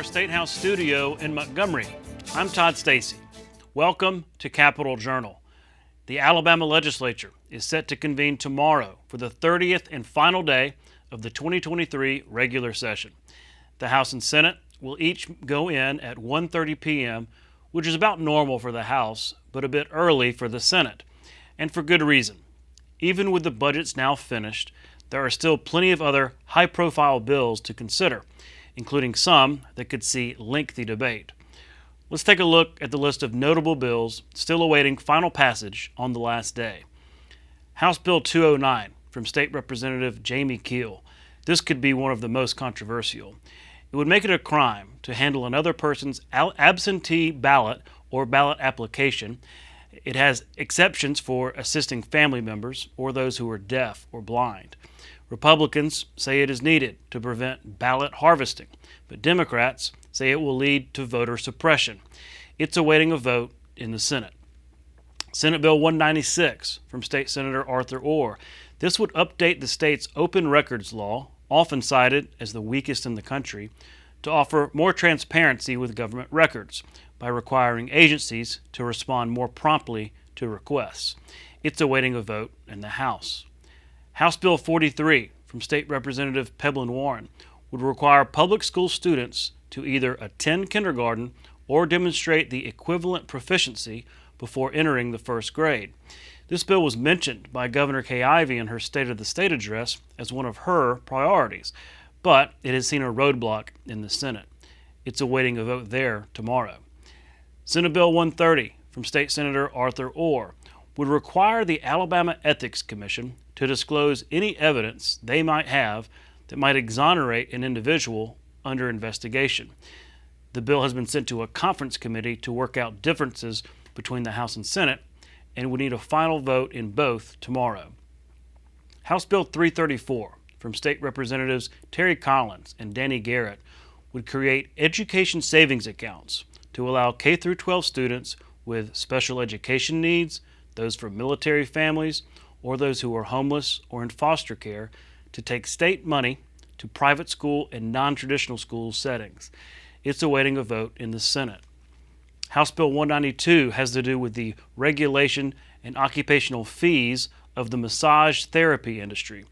State House studio in Montgomery. I'm Todd Stacy. Welcome to Capitol Journal. The Alabama legislature is set to convene tomorrow for the 30th and final day of the 2023 regular session. The House and Senate will each go in at 1:30 p.m., which is about normal for the House, but a bit early for the Senate, and for good reason. Even with the budgets now finished, there are still plenty of other high-profile bills to consider, including some that could see lengthy debate. Let's take a look at the list of notable bills still awaiting final passage on the last day. House Bill 209 from State Representative Jamie Keel. This could be one of the most controversial. It would make it a crime to handle another person's absentee ballot or ballot application. It has exceptions for assisting family members or those who are deaf or blind. Republicans say it is needed to prevent ballot harvesting, but Democrats say it will lead to voter suppression. It's awaiting a vote in the Senate. Senate Bill 196 from State Senator Arthur Orr. This would update the state's open records law, often cited as the weakest in the country, to offer more transparency with government records by requiring agencies to respond more promptly to requests. It's awaiting a vote in the House. House Bill 43 from State Representative Peblin Warren would require public school students to either attend kindergarten or demonstrate the equivalent proficiency before entering the first grade. This bill was mentioned by Governor Kay Ivey in her State of the State address as one of her priorities, but it has seen a roadblock in the Senate. It's awaiting a vote there tomorrow. Senate Bill 130 from State Senator Arthur Orr would require the Alabama Ethics Commission to disclose any evidence they might have that might exonerate an individual under investigation. The bill has been sent to a conference committee to work out differences between the House and Senate, and would need a final vote in both tomorrow. House Bill 334 from State Representatives Terry Collins and Danny Garrett would create education savings accounts to allow K-12 students with special education needs, those from military families, or those who are homeless or in foster care to take state money to private school and non-traditional school settings. It's awaiting a vote in the Senate. House Bill 192 has to do with the regulation and occupational fees of the massage therapy industry.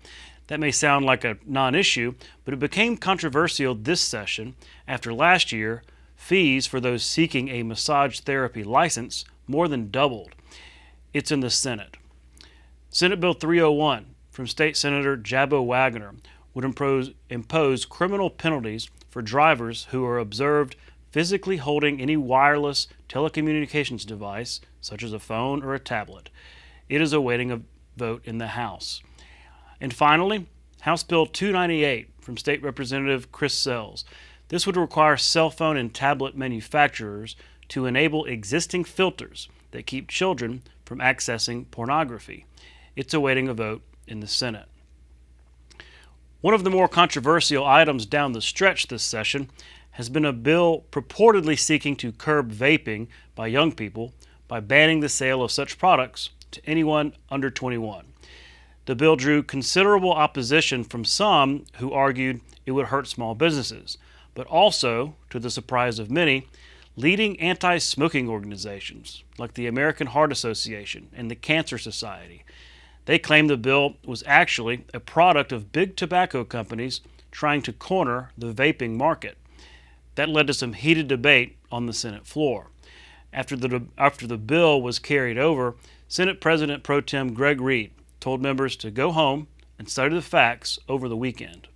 That may sound like a non-issue, but it became controversial this session after last year fees for those seeking a massage therapy license more than doubled. It's in the Senate. Senate Bill 301 from State Senator Jabbo Wagner would impose criminal penalties for drivers who are observed physically holding any wireless telecommunications device, such as a phone or a tablet. It is awaiting a vote in the House. And finally, House Bill 298 from State Representative Chris Sells. This would require cell phone and tablet manufacturers to enable existing filters that keep children from accessing pornography. It's awaiting a vote in the Senate. One of the more controversial items down the stretch this session has been a bill purportedly seeking to curb vaping by young people by banning the sale of such products to anyone under 21. The bill drew considerable opposition from some who argued it would hurt small businesses, but also, to the surprise of many, leading anti-smoking organizations like the American Heart Association and the Cancer Society. They claim the bill was actually a product of big tobacco companies trying to corner the vaping market. That led to some heated debate on the Senate floor. After the bill was carried over, Senate President Pro Tem Greg Reed told members to go home and study the facts over the weekend.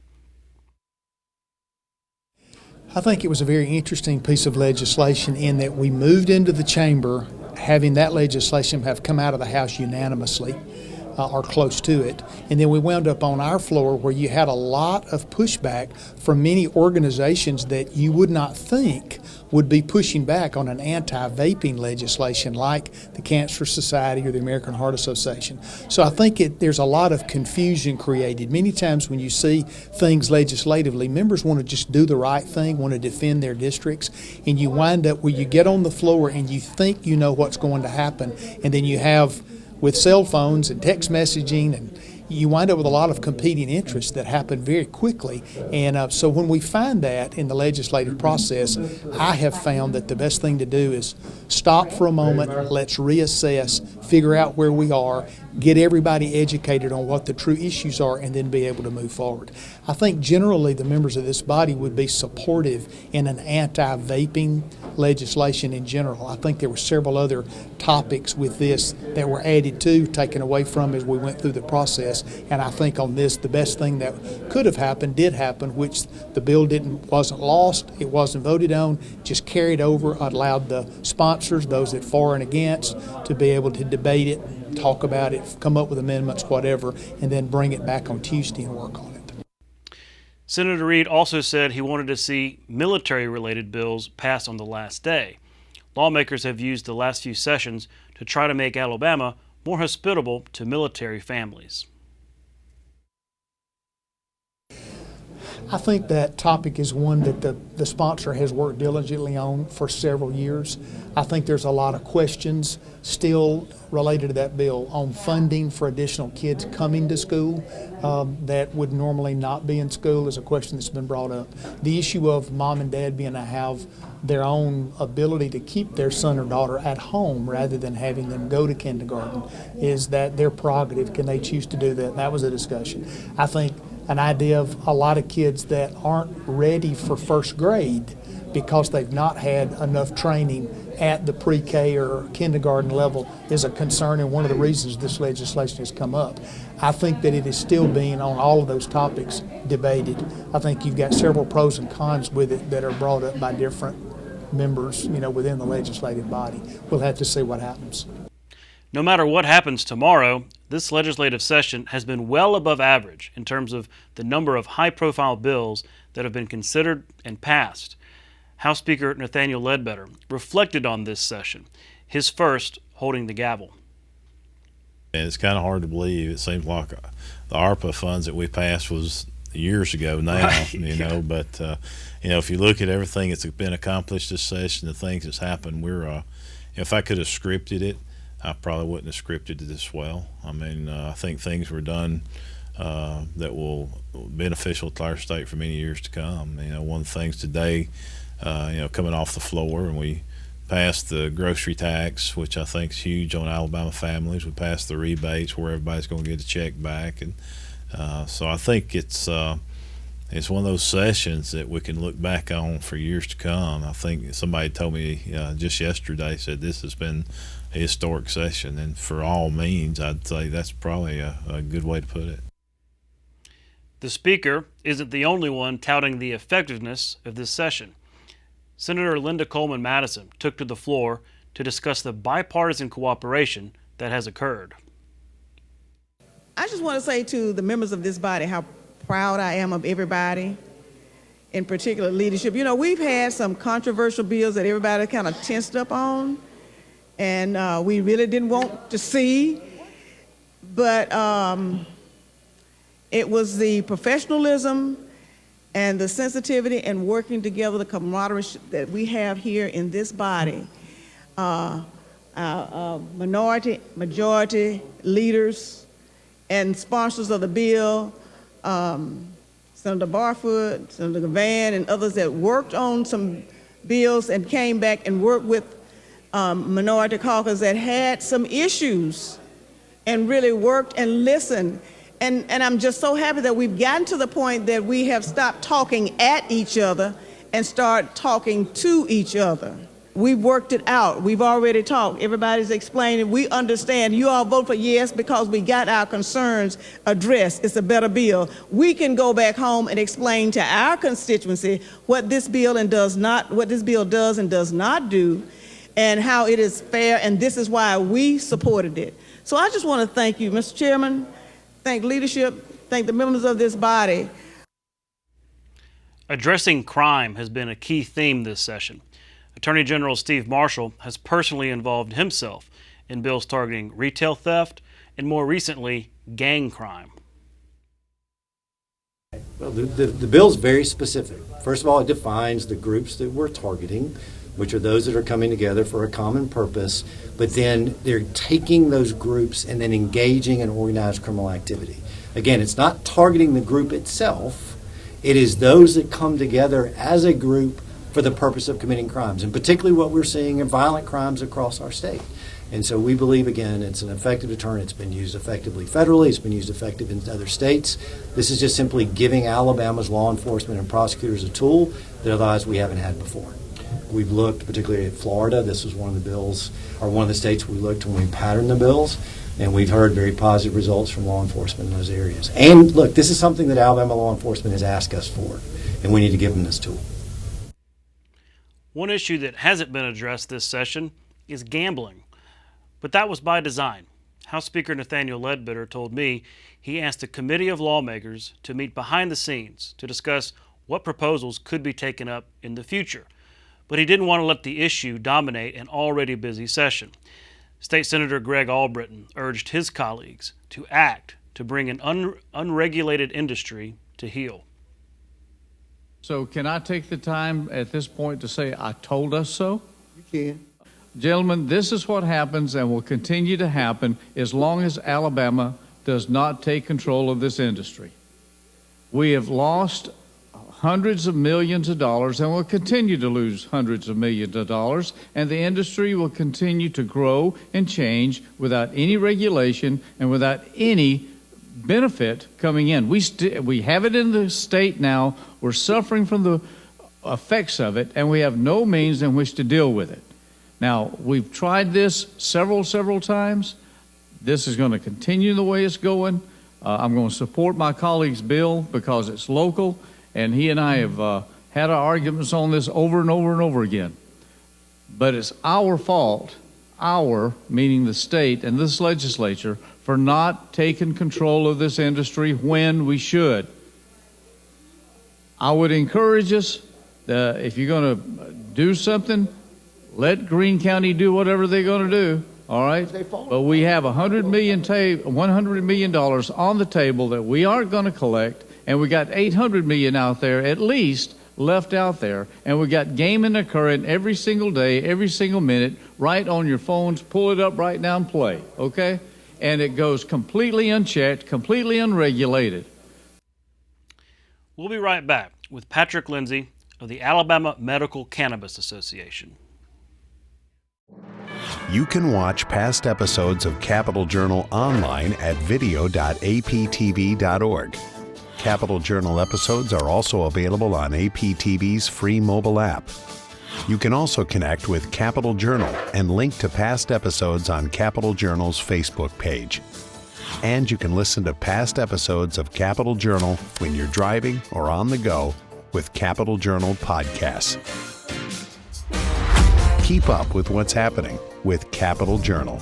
I think it was a very interesting piece of legislation in that we moved into the chamber having that legislation have come out of the House unanimously. Or close to it. And then we wound up on our floor where you had a lot of pushback from many organizations that you would not think would be pushing back on an anti-vaping legislation like the Cancer Society or the American Heart Association. So I think there's a lot of confusion created. Many times when you see things legislatively, members want to just do the right thing, want to defend their districts, and you wind up where you get on the floor and you think you know what's going to happen, and then you have with cell phones and text messaging and you wind up with a lot of competing interests that happen very quickly. And so when we find that in the legislative process, I have found that the best thing to do is stop for a moment, let's reassess, figure out where we are, get everybody educated on what the true issues are, and then be able to move forward. I think generally the members of this body would be supportive in an anti-vaping legislation in general. I think there were several other topics with this that were added to, taken away from as we went through the process, and I think on this the best thing that could have happened did happen, which the bill wasn't lost, it wasn't voted on, just carried over, allowed the sponsors, those that for and against, to be able to debate it, talk about it, come up with amendments, whatever, and then bring it back on Tuesday and work on it. Senator Reed also said he wanted to see military-related bills passed on the last day. Lawmakers have used the last few sessions to try to make Alabama more hospitable to military families. I think that topic is one that the sponsor has worked diligently on for several years. I think there's a lot of questions still related to that bill on funding for additional kids coming to school that would normally not be in school is a question that's been brought up. The issue of mom and dad being able to have their own ability to keep their son or daughter at home rather than having them go to kindergarten, is that their prerogative? Can they choose to do that? And that was a discussion. I think an idea of a lot of kids that aren't ready for first grade because they've not had enough training at the pre-K or kindergarten level is a concern, and one of the reasons this legislation has come up. I think that it is still being, on all of those topics, debated. I think you've got several pros and cons with it that are brought up by different members, within the legislative body. We'll have to see what happens. No matter what happens tomorrow, this legislative session has been well above average in terms of the number of high-profile bills that have been considered and passed. House Speaker Nathaniel Ledbetter reflected on this session, his first holding the gavel. And it's kind of hard to believe. It seems like the ARPA funds that we passed was years ago now, right. But if you look at everything that's been accomplished this session, the things that's happened, if I could have scripted it, I probably wouldn't have scripted it this well. I think things were done that will be beneficial to our state for many years to come. One of the things today, coming off the floor, and we passed the grocery tax, which I think is huge on Alabama families. We passed the rebates where everybody's going to get a check back, and so I think it's one of those sessions that we can look back on for years to come. I think somebody told me just yesterday, said this has been a historic session, and for all means, I'd say that's probably a good way to put it. The Speaker isn't the only one touting the effectiveness of this session. Senator Linda Coleman Madison took to the floor to discuss the bipartisan cooperation that has occurred. I just want to say to the members of this body how proud I am of everybody, in particular leadership. We've had some controversial bills that everybody kind of tensed up on, and we really didn't want to see, but it was the professionalism and the sensitivity and working together, the camaraderie that we have here in this body, minority, majority leaders and sponsors of the bill, Senator Barfoot, Senator Gavan, and others that worked on some bills and came back and worked with minority caucus that had some issues and really worked and listened. And I'm just so happy that we've gotten to the point that we have stopped talking at each other and start talking to each other. We've worked it out. We've already talked. Everybody's explaining. We understand. You all vote for yes because we got our concerns addressed. It's a better bill. We can go back home and explain to our constituency what this bill does and does not do, and how it is fair, and this is why we supported it. So I just want to thank you, Mr. Chairman, thank leadership, thank the members of this body. Addressing crime has been a key theme this session. Attorney General Steve Marshall has personally involved himself in bills targeting retail theft and, more recently, gang crime. Well, the bill is very specific. First of all, it defines the groups that we're targeting. which are those that are coming together for a common purpose, but then they're taking those groups and then engaging in organized criminal activity. Again, it's not targeting the group itself. It is those that come together as a group for the purpose of committing crimes, and particularly what we're seeing in violent crimes across our state. And so we believe, again, it's an effective deterrent. It's been used effectively federally. It's been used effective in other states. This is just simply giving Alabama's law enforcement and prosecutors a tool that otherwise we haven't had before. We've looked particularly at Florida. This was one of the bills, or one of the states we looked when we patterned the bills, and we've heard very positive results from law enforcement in those areas. And look, this is something that Alabama law enforcement has asked us for, and we need to give them this tool. One issue that hasn't been addressed this session is gambling. But that was by design. House Speaker Nathaniel Ledbetter told me he asked a committee of lawmakers to meet behind the scenes to discuss what proposals could be taken up in the future. But he didn't want to let the issue dominate an already busy session. State Senator Greg Albritton urged his colleagues to act to bring an unregulated industry to heel. So can I take the time at this point to say I told us so? You can. Gentlemen, this is what happens and will continue to happen as long as Alabama does not take control of this industry. We have lost hundreds of millions of dollars and will continue to lose hundreds of millions of dollars, and the industry will continue to grow and change without any regulation and without any benefit coming in. We have it in the state now. We're suffering from the effects of it, and we have no means in which to deal with it. Now, we've tried this several times. This is going to continue the way it's going. I'm going to support my colleague's bill because it's local, and he and I have had our arguments on this over and over again. But it's our fault, meaning the state and this legislature, for not taking control of this industry when we should. I would encourage us, if you're going to do something, let Greene County do whatever they're going to do, all right? But we have $100 million on the table that we aren't going to collect, and we got $800 million out there, at least, left out there, and we got gaming occurring every single day, every single minute, right on your phones. Pull it up right now and play, okay? And it goes completely unchecked, completely unregulated. We'll be right back with Patrick Lindsay of the Alabama Medical Cannabis Association. You can watch past episodes of Capital Journal online at video.aptv.org. Capital Journal episodes are also available on APTV's free mobile app. You can also connect with Capital Journal and link to past episodes on Capital Journal's Facebook page. And you can listen to past episodes of Capital Journal when you're driving or on the go with Capital Journal podcasts. Keep up with what's happening with Capital Journal.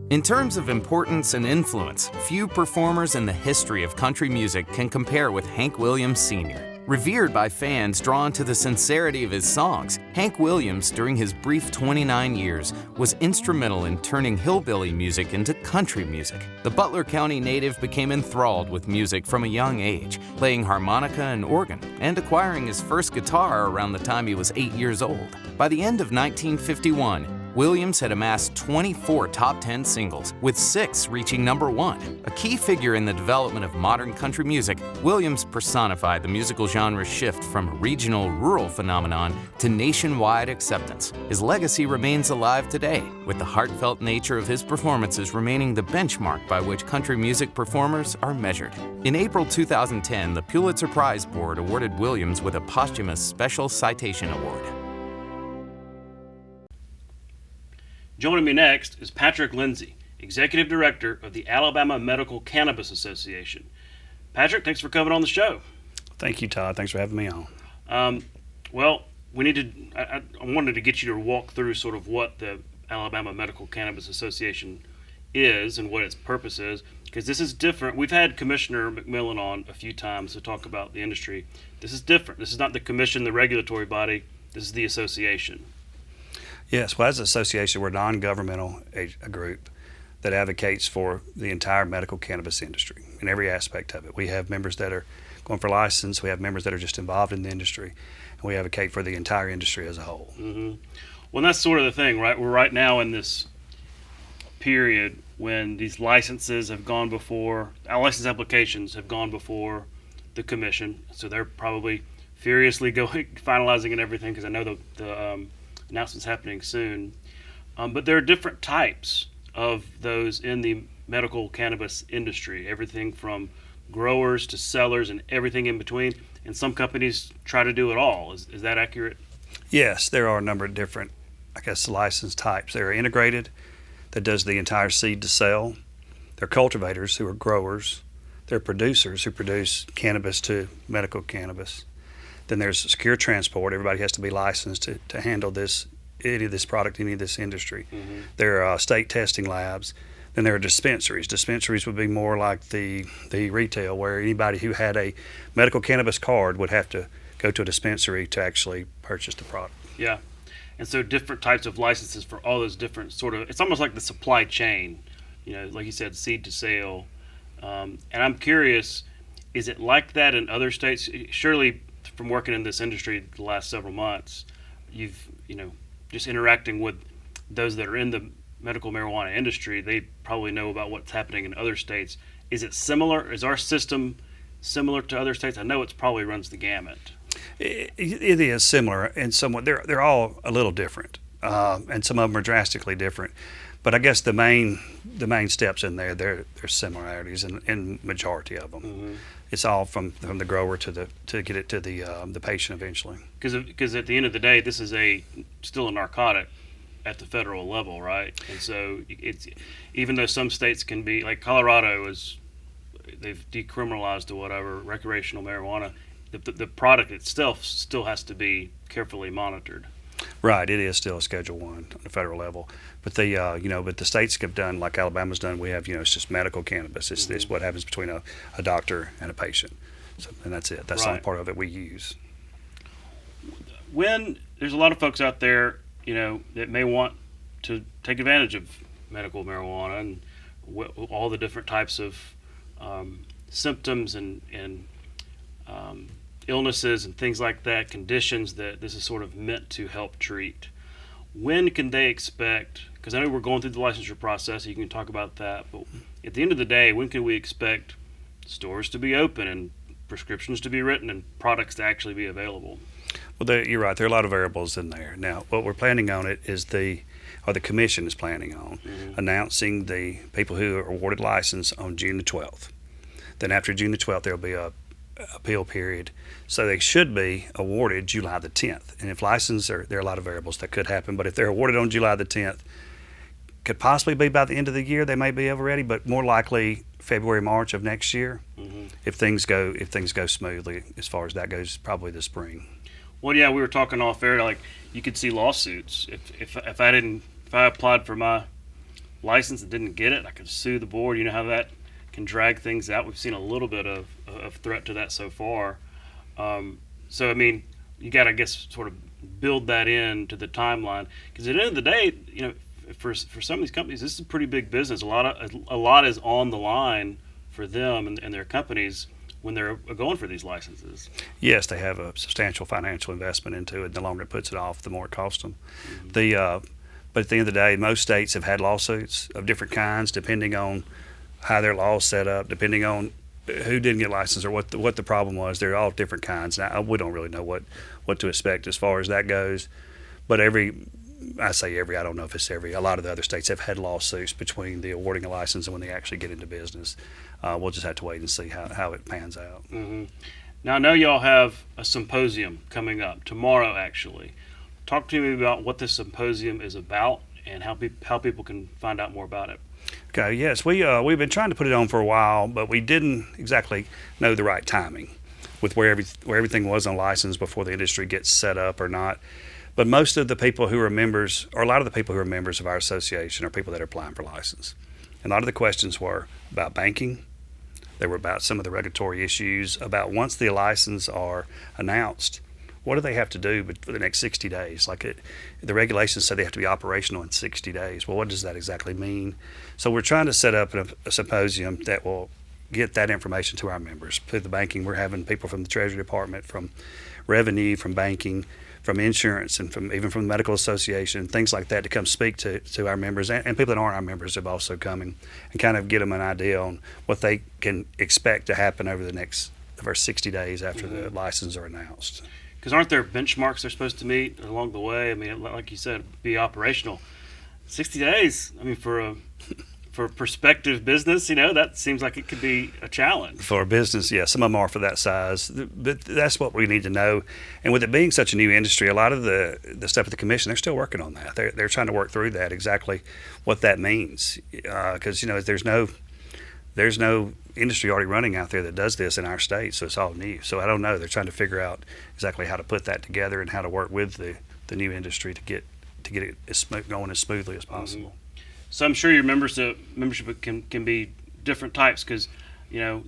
In terms of importance and influence, few performers in the history of country music can compare with Hank Williams Sr. Revered by fans drawn to the sincerity of his songs, Hank Williams, during his brief 29 years, was instrumental in turning hillbilly music into country music. The Butler County native became enthralled with music from a young age, playing harmonica and organ, and acquiring his first guitar around the time he was 8 years old. By the end of 1951, Williams had amassed 24 top 10 singles, with 6 reaching #1. A key figure in the development of modern country music, Williams personified the musical genre's shift from a regional, rural phenomenon to nationwide acceptance. His legacy remains alive today, with the heartfelt nature of his performances remaining the benchmark by which country music performers are measured. In April 2010, the Pulitzer Prize Board awarded Williams with a posthumous Special Citation Award. Joining me next is Patrick Lindsay, Executive Director of the Alabama Medical Cannabis Association. Patrick, thanks for coming on the show. Thank you, Todd. Thanks for having me on. I wanted to get you to walk through sort of what the Alabama Medical Cannabis Association is and what its purpose is, because this is different. We've had Commissioner McMillan on a few times to talk about the industry. This is different. This is not the commission, the regulatory body. This is the association. Yes, well, as an association, we're a non-governmental a group that advocates for the entire medical cannabis industry in every aspect of it. We have members that are going for license. We have members that are just involved in the industry, and we advocate for the entire industry as a whole. Mm-hmm. Well, that's sort of the thing, right? We're right now in this period when these licenses have gone before, our license applications have gone before the commission, so they're probably furiously going finalizing and everything, because I know the announcement's happening soon. But there are different types of those in the medical cannabis industry, everything from growers to sellers and everything in between, and some companies try to do it all. Is that accurate? Yes, there are a number of different, license types. There are integrated, that does the entire seed to sell. There are cultivators who are growers. There are producers who produce cannabis to medical cannabis. Then there's secure transport. Everybody has to be licensed to handle any of this product, any of this industry. Mm-hmm. There are state testing labs. Then there are dispensaries. Dispensaries would be more like the retail, where anybody who had a medical cannabis card would have to go to a dispensary to actually purchase the product. Yeah. And so different types of licenses for all those different sort of, it's almost like the supply chain, like you said, seed to sale. And I'm curious, is it like that in other states? Surely from working in this industry the last several months, you've, just interacting with those that are in the medical marijuana industry, they probably know about what's happening in other states. Is it similar? Is our system similar to other states? I know it probably runs the gamut. It is similar, and somewhat they're all a little different, and some of them are drastically different. But I guess the main steps in there, there's similarities in majority of them. Mm-hmm. It's all from the grower to get it to the patient eventually. Because at the end of the day, this is still a narcotic at the federal level, right? And so it's, even though some states can be, like Colorado they've decriminalized or whatever recreational marijuana, the product itself still has to be carefully monitored. Right, it is still a Schedule 1 on the federal level, but but the states have done, like Alabama's done. We have, it's just medical cannabis. It's, mm-hmm. It's what happens between a doctor and a patient, and that's it. That's the only part of it we use. When there's a lot of folks out there, that may want to take advantage of medical marijuana and all the different types of symptoms and illnesses and things like that, conditions that this is sort of meant to help treat. When can they expect, because I know we're going through the licensure process, you can talk about that, but at the end of the day, when can we expect stores to be open and prescriptions to be written and products to actually be available? Well, you're right. There are a lot of variables in there. Now, what we're planning on it is the commission is planning on mm-hmm. announcing the people who are awarded license on June the 12th. Then after June the 12th, there'll be a appeal period. So they should be awarded July the 10th. And if licensed, there are a lot of variables that could happen. But if they're awarded on July the 10th, could possibly be by the end of the year. They may be already, but more likely February, March of next year. Mm-hmm. If things go smoothly, as far as that goes, probably the spring. Well, yeah, we were talking off air. Like, you could see lawsuits if I applied for my license and didn't get it, I could sue the board. You know how that can drag things out. We've seen a little bit of threat to that so far. So, I mean, you got to, I guess, sort of build that into the timeline. Because at the end of the day, for some of these companies, this is a pretty big business. A lot is on the line for them and their companies when they're going for these licenses. Yes, they have a substantial financial investment into it. The longer it puts it off, the more it costs them. Mm-hmm. But at the end of the day, most states have had lawsuits of different kinds, depending on how their law's set up, depending on who didn't get licensed or what the problem was. They're all different kinds. Now, we don't really know what to expect as far as that goes. But I don't know if it's every. A lot of the other states have had lawsuits between the awarding a license and when they actually get into business. We'll just have to wait and see how it pans out. Mm-hmm. Now, I know y'all have a symposium coming up tomorrow, actually. Talk to me about what this symposium is about and how people can find out more about it. Okay, yes, we've been trying to put it on for a while, but we didn't exactly know the right timing with where everything was on license before the industry gets set up or not. But most of the people who are members, or a lot of the people who are members of our association, are people that are applying for license. And a lot of the questions were about banking. They were about some of the regulatory issues, about once the license are announced, what do they have to do for the next 60 days? The regulations say they have to be operational in 60 days. Well, what does that exactly mean? So we're trying to set up a symposium that will get that information to our members. Through the banking, we're having people from the Treasury Department, from revenue, from banking, from insurance, and even from the Medical Association, things like that, to come speak to our members, and people that aren't our members have also come and kind of get them an idea on what they can expect to happen over the first 60 days after the licenses are announced. Because aren't there benchmarks they're supposed to meet along the way? I mean, like you said, be operational. 60 days, I mean, for prospective business, that seems like it could be a challenge. For a business, yeah, some of them are for that size, but that's what we need to know. And with it being such a new industry, a lot of the stuff at the commission, they're still working on that. They're trying to work through that, exactly what that means, because there's no industry already running out there that does this in our state, so it's all new. So I don't know. They're trying to figure out exactly how to put that together and how to work with the new industry to get it going as smoothly as possible. Mm-hmm. So I'm sure your membership can be different types, because it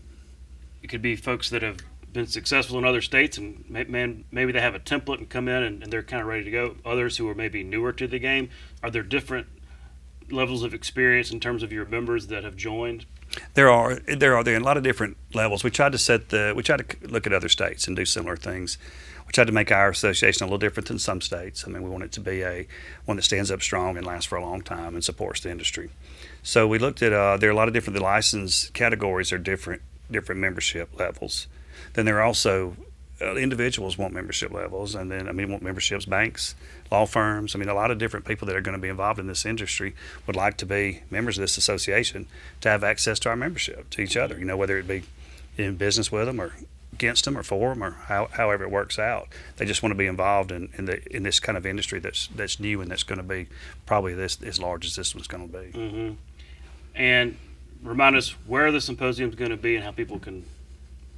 could be folks that have been successful in other states and maybe they have a template and come in and they're kind of ready to go. Others who are maybe newer to the game. Are there different levels of experience in terms of your members that have joined? There are in a lot of different levels. We tried to look at other states and do similar things. We tried to make our association a little different than some states. I mean, we want it to be one that stands up strong and lasts for a long time and supports the industry. So we looked at there are a lot of different. The license categories are different membership levels. Then there are also individuals want membership levels, and then want memberships, banks, law firms. A lot of different people that are going to be involved in this industry would like to be members of this association to have access to our membership, to each other. Whether it be in business with them or against them or for them, or however it works out. They just want to be involved in this kind of industry that's new and that's going to be probably as large as this one's going to be. Mm-hmm. And remind us where the symposium's going to be and how people can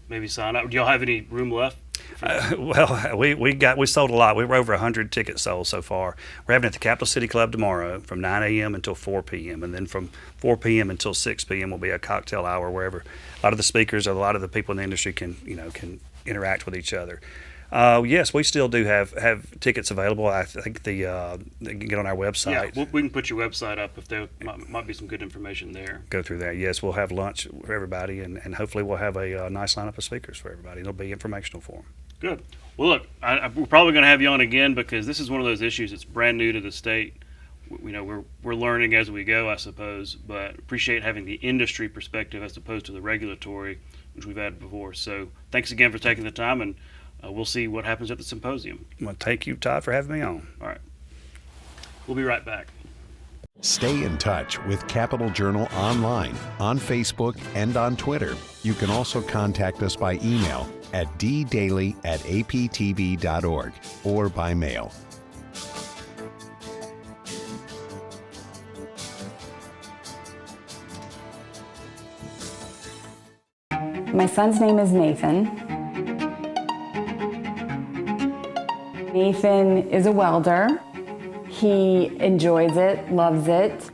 maybe sign up. Do y'all have any room left? Well, we sold a lot. We were over 100 tickets sold so far. We're having it at the Capital City Club tomorrow from 9 a.m. until 4 p.m. And then from 4 p.m. until 6 p.m. will be a cocktail hour wherever a lot of the speakers or a lot of the people in the industry can interact with each other. Yes, we still do have tickets available. I think they can get on our website. Yeah, we can put your website up if there might be some good information there. Go through there. Yes, we'll have lunch for everybody, and hopefully we'll have a nice lineup of speakers for everybody. It'll be informational for them. Good. Well, look, we're probably going to have you on again because this is one of those issues that's brand new to the state. We're learning as we go, I suppose, but appreciate having the industry perspective as opposed to the regulatory, which we've had before. So thanks again for taking the time, and we'll see what happens at the symposium. I'm going to thank you, Todd, for having me on. All right. We'll be right back. Stay in touch with Capital Journal online, on Facebook, and on Twitter. You can also contact us by email at ddaily@aptv.org or by mail. My son's name is Nathan. Nathan is a welder. He enjoys it, loves it.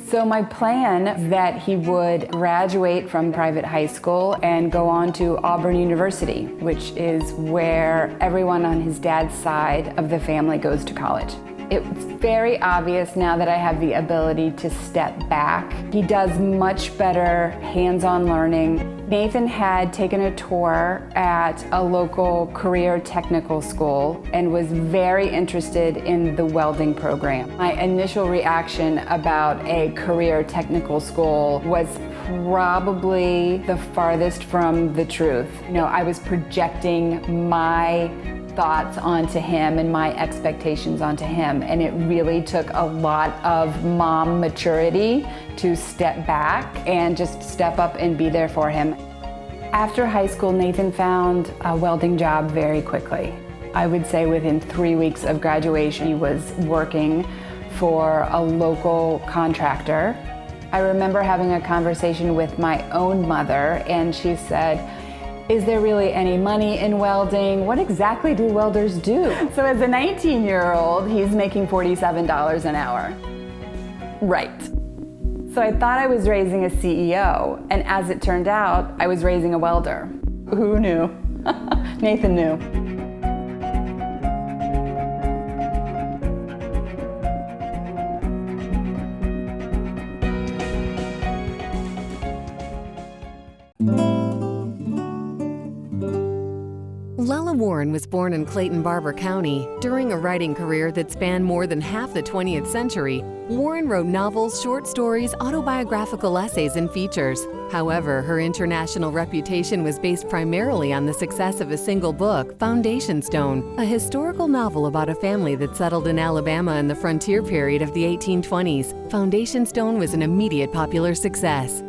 So my plan is that he would graduate from private high school and go on to Auburn University, which is where everyone on his dad's side of the family goes to college. It's very obvious now that I have the ability to step back. He does much better hands-on learning. Nathan had taken a tour at a local career technical school and was very interested in the welding program. My initial reaction about a career technical school was probably the farthest from the truth. I was projecting my thoughts onto him and my expectations onto him, and it really took a lot of mom maturity to step back and just step up and be there for him. After high school, Nathan found a welding job very quickly. I would say within 3 weeks of graduation, he was working for a local contractor. I remember having a conversation with my own mother, and she said, "Is there really any money in welding? What exactly do welders do?" So as a 19-year-old, he's making $47 an hour. Right. So I thought I was raising a CEO, and as it turned out, I was raising a welder. Who knew? Nathan knew. Warren was born in Clayton Barber County. During a writing career that spanned more than half the 20th century, Warren wrote novels, short stories, autobiographical essays, and features. However, her international reputation was based primarily on the success of a single book, Foundation Stone, a historical novel about a family that settled in Alabama in the frontier period of the 1820s. Foundation Stone was an immediate popular success.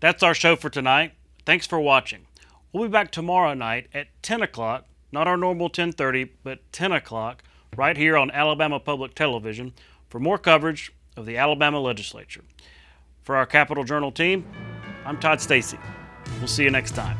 That's our show for tonight. Thanks for watching. We'll be back tomorrow night at 10 o'clock, not our normal 10:30, but 10 o'clock, right here on Alabama Public Television for more coverage of the Alabama legislature. For our Capitol Journal team, I'm Todd Stacy. We'll see you next time.